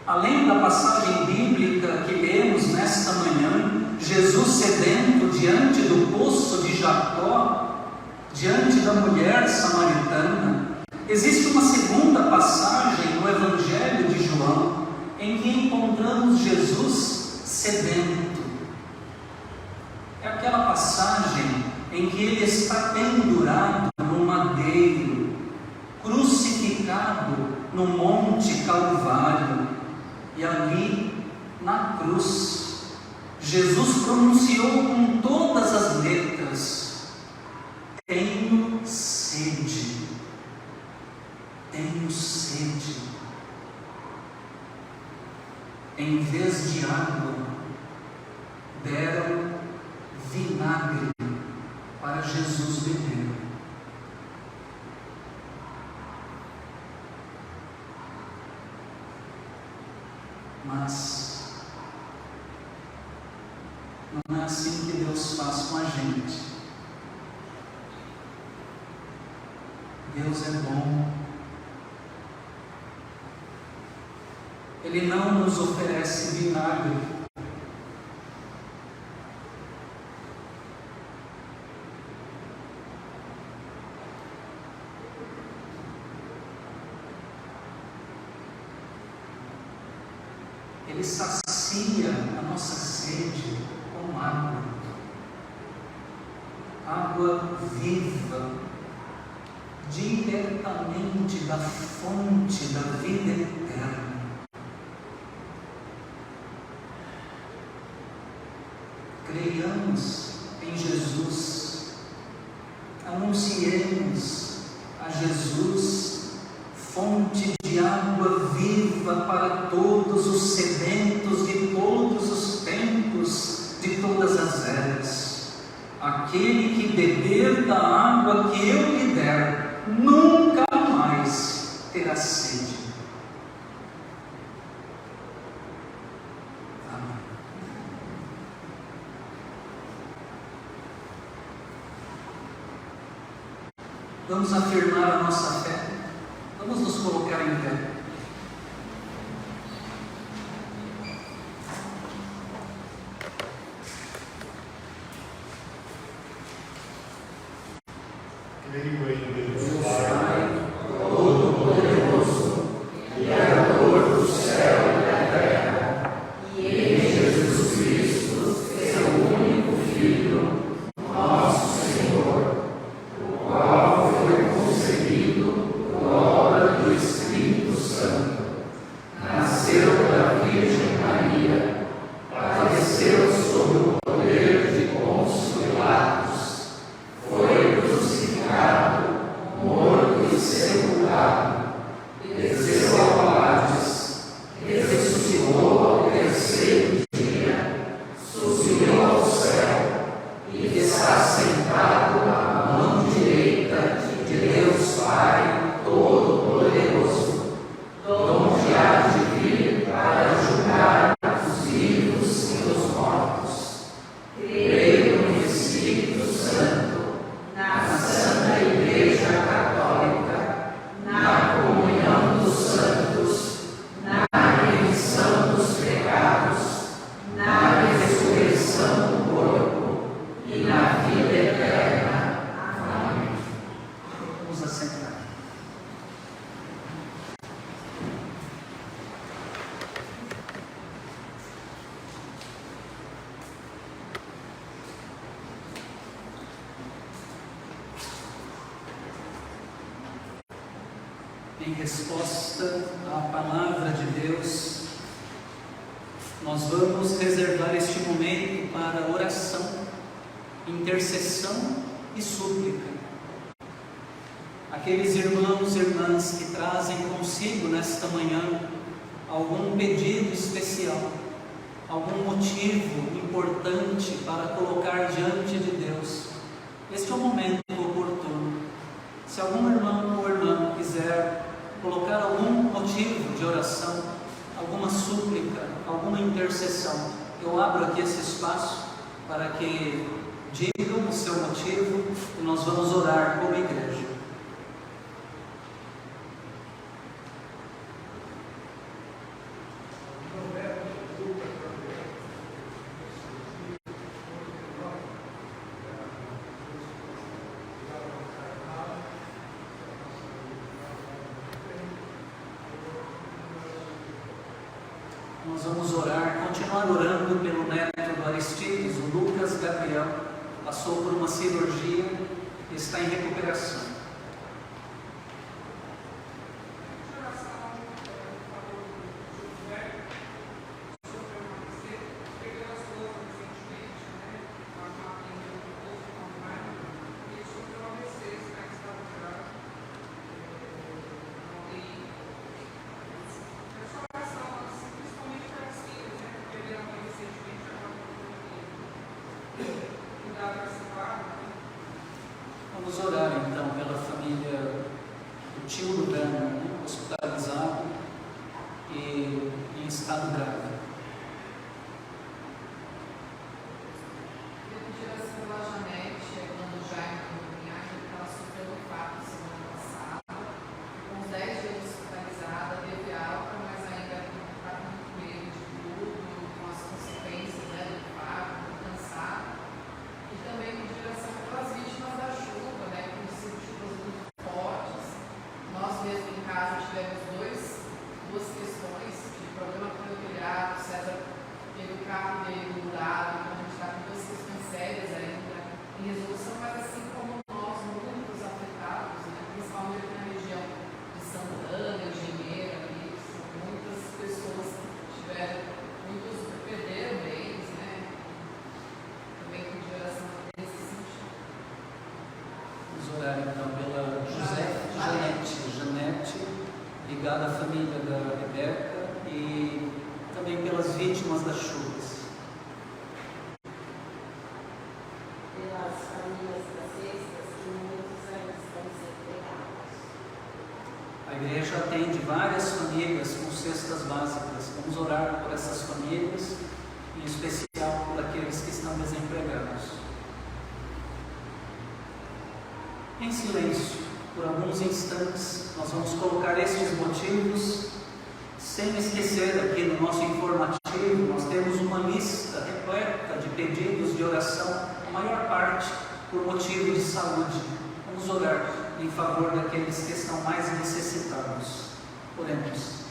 Além da passagem bíblica que lemos nesta manhã, Jesus sedento diante do poço de Jacó, diante da mulher samaritana, existe uma segunda passagem no Evangelho de João, em que encontramos Jesus sedento. É aquela passagem em que ele está pendurado no madeiro, crucificado no Monte Calvário, e ali, na cruz, Jesus pronunciou com todas as letras: tenho sede, tenho sede. Em vez de água, deram vinagre para Jesus beber. Mas não é assim que Deus faz com a gente. Deus é bom. Ele não nos oferece vinagre. Ele sacia a nossa sede com água, água viva, diretamente da fonte da vida eterna. Creiamos em Jesus, anunciemos a Jesus, fonte de água viva para todos os sedentos de todos os tempos, de todas as eras. Aquele que beber da água que eu lhe der, nunca mais terá sede. Amém. Vamos afirmar a nossa fé. Vamos nos colocar em pé. sentar. Em resposta à palavra de Deus, nós vamos reservar este momento para oração, intercessão e súplica. Aqueles irmãos e irmãs que trazem consigo nesta manhã algum pedido especial, algum motivo importante para colocar diante de Deus, este é o momento oportuno. Se algum irmão ou irmã quiser colocar algum motivo de oração, alguma súplica, alguma intercessão, eu abro aqui esse espaço para que digam o seu motivo e nós vamos orar como igreja. Nós vamos orar, continuar orando pelo neto do Aristides, o Lucas Gabriel, passou por uma cirurgia e está em recuperação. Vamos orar então pela família do tio do Werner, hospitalizado e em estado grave. Eu pedi oração pela Janete, quando já encaminhar, que ela sofreu um infarto semana passada, com uns 10 dias hospitalizada, teve alta, mas ainda está com muito medo de tudo, com as consequências do infarto, muito cansada. E também pedir oração pelas vítimas da chuva, que têm sido chuvas muito fortes. Nós mesmo em casa tivemos duas questões de problema com o telhado. César teve o carro dele mudado, então a gente está com duas questões sérias ainda em resolução, mas assim como nós, muitos afetados, principalmente aqui na região de Santana, Engenheira, ali, são muitas pessoas que tiveram, muitos perderam bens, também pedir oração nesse sentido. Vamos orar então pela Janete, ligada à família da Rebeca e também pelas vítimas das chuvas. Pelas famílias das cestas, que muitos ainda estão desempregados. A igreja atende várias famílias com cestas básicas. Vamos orar por essas famílias, em especial por aqueles que estão desempregados. Em silêncio, por alguns instantes, nós vamos colocar estes motivos, sem esquecer aqui no nosso informativo, nós temos uma lista repleta de pedidos de oração, a maior parte por motivo de saúde. Vamos orar em favor daqueles que estão mais necessitados. Oremos.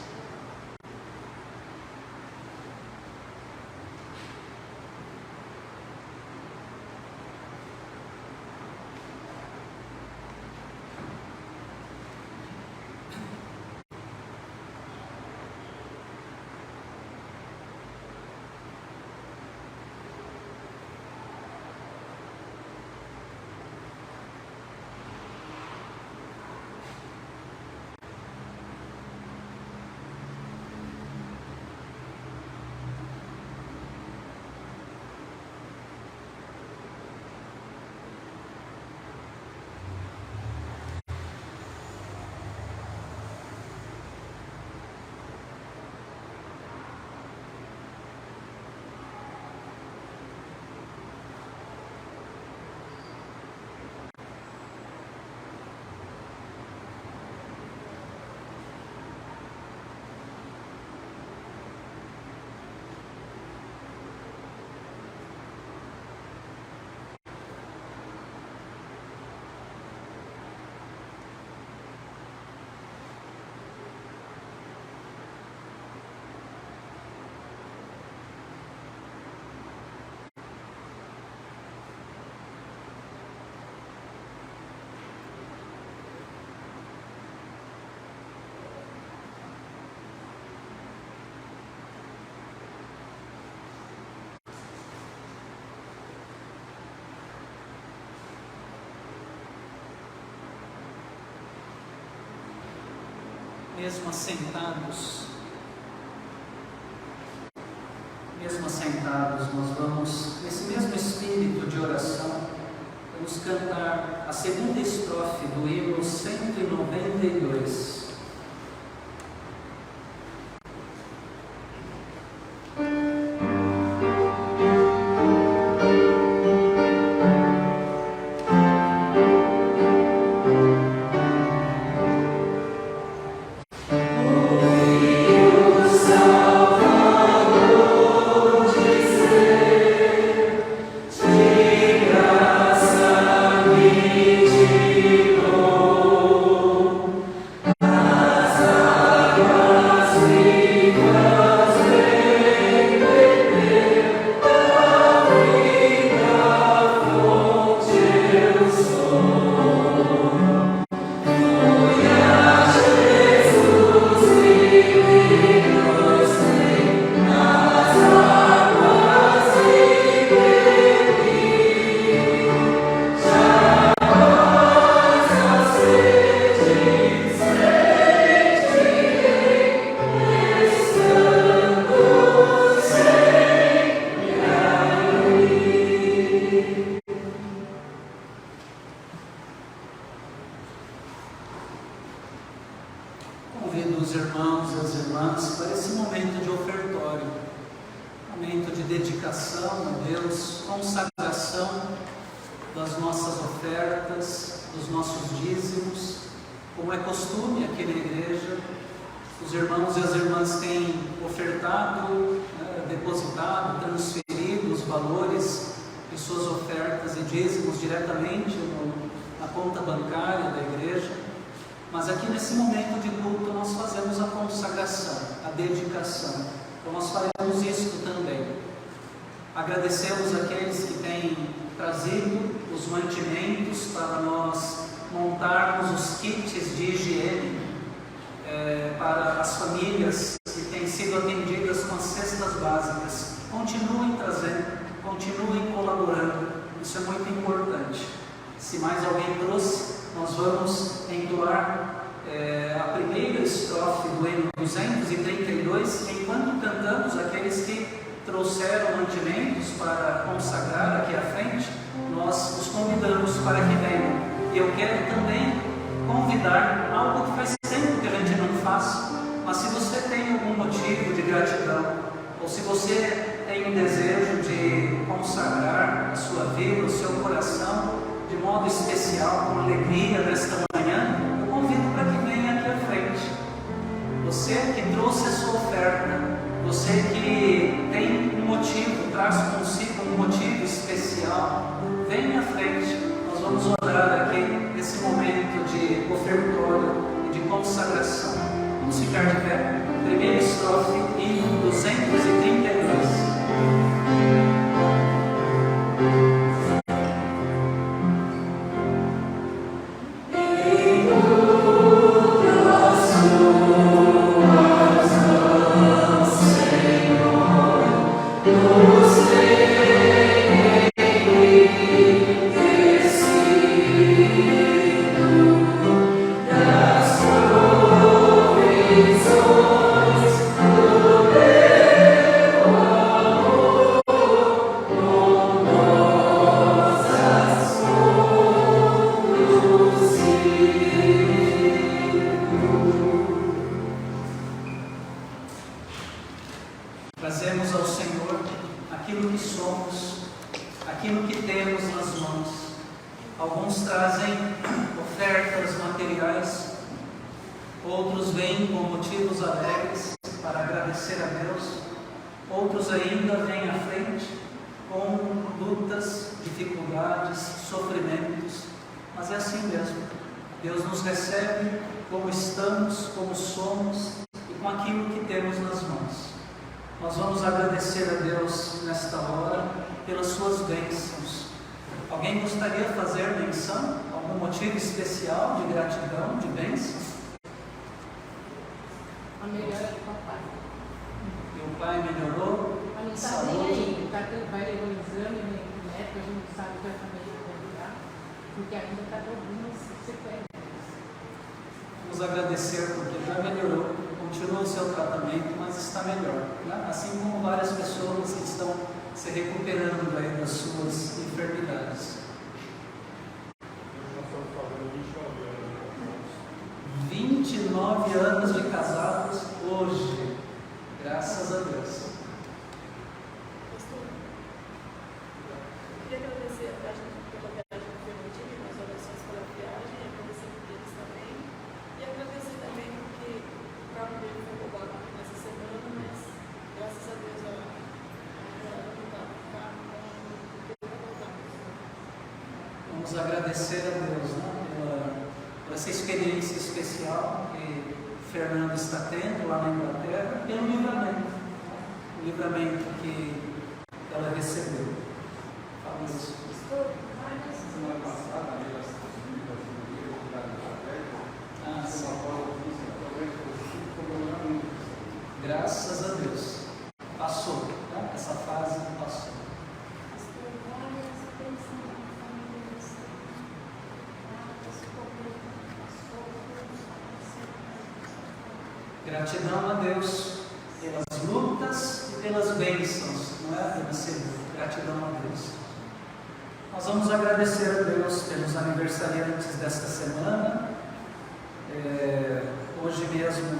mesmo assentados, nós vamos, nesse mesmo espírito de oração, vamos cantar a segunda estrofe do hino 192. Convido os irmãos e as irmãs para esse momento de ofertório, momento de dedicação a Deus, consagração das nossas ofertas, dos nossos dízimos. Como é costume aqui na igreja, os irmãos e as irmãs têm ofertado, depositado, transferido os valores de suas ofertas e dízimos diretamente na conta bancária da igreja. Mas aqui nesse momento de culto nós fazemos a consagração, a dedicação. Então nós faremos isso também. Agradecemos aqueles que têm trazido os mantimentos para nós montarmos os kits de higiene para as famílias que têm sido atendidas com as cestas básicas. Continuem trazendo, continuem colaborando, isso é muito importante. Se mais alguém trouxe, nós vamos entoar a primeira estrofe do hino 232, enquanto cantamos, aqueles que trouxeram mantimentos para consagrar aqui à frente, nós os convidamos para que venham. E eu quero também convidar algo que faz tempo que a gente não faz, mas se você tem algum motivo de gratidão, ou se você tem um desejo de consagrar a sua vida, o seu coração, de modo especial, com alegria nesta manhã, eu convido para que venha aqui à frente. Você que trouxe a sua oferta, você que tem um motivo, traz consigo um motivo especial, venha à frente. Nós vamos orar aqui nesse momento de ofertório e de consagração. Vamos ficar de pé. Primeira estrofe, hino 232. Trazemos ao Senhor aquilo que somos, aquilo que temos nas mãos. Alguns trazem ofertas materiais, outros vêm com motivos alegres para agradecer a Deus, outros ainda vêm à frente com lutas, dificuldades, sofrimentos, mas é assim mesmo. Deus nos recebe como estamos, como somos e com aquilo que temos nas mãos. Nós vamos agradecer a Deus nesta hora pelas suas bênçãos. Alguém gostaria de fazer menção? Algum motivo especial de gratidão, de bênção? A melhora do papai. E o pai melhorou? A não está nem aí, vai levar o exame, neto, a gente não sabe que a família vai virar, porque ainda está com algumas sequelas. Vamos agradecer porque já melhorou, continua o seu tratamento, mas está melhor, né? Assim como várias pessoas que estão se recuperando aí das suas enfermidades. 29 anos de casados hoje, graças a Deus. Queria agradecer a viagem pela viagem que foi mantida, nas orações pela viagem, agradecer por eles também. E agradecer também porque o carro dele foi roubado nessa semana, mas graças a Deus a não estava no carro, então voltamos. Vamos agradecer a Deus, né, por essa experiência especial que Fernando está tendo lá na Inglaterra, pelo livramento, o livramento que ela recebeu. Fala isso. Semana passada, elas Ah, sim. Graças a Deus. Passou, né? Essa fase passou. Gratidão a Deus pelas lutas e pelas bênçãos, não é? Gratidão a Deus. Nós vamos agradecer a Deus pelos aniversariantes desta semana. Hoje mesmo,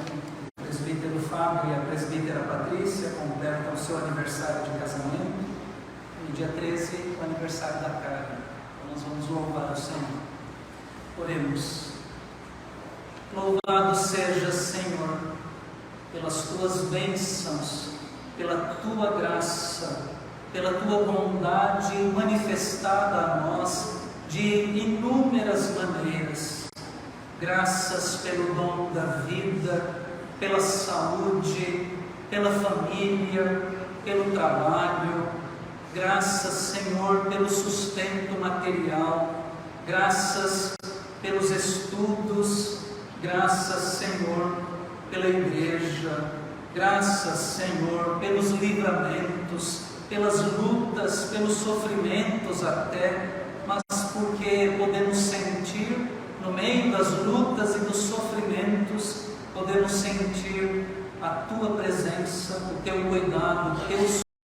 o presbítero Fábio e a presbítera Patrícia completam o seu aniversário de casamento. No dia 13, o aniversário da Karen. Então nós vamos louvar o Senhor. Oremos. Louvado seja, Senhor, pelas tuas bênçãos, pela tua graça, pela tua bondade manifestada a nós de inúmeras maneiras. Graças pelo dom da vida, pela saúde, pela família, pelo trabalho. Graças, Senhor, pelo sustento material. Graças pelos estudos. Graças, Senhor, pela igreja. Graças, Senhor, pelos livramentos, pelas lutas, pelos sofrimentos até, mas porque podemos sentir, no meio das lutas e dos sofrimentos, podemos sentir a Tua presença, o Teu cuidado, o Teu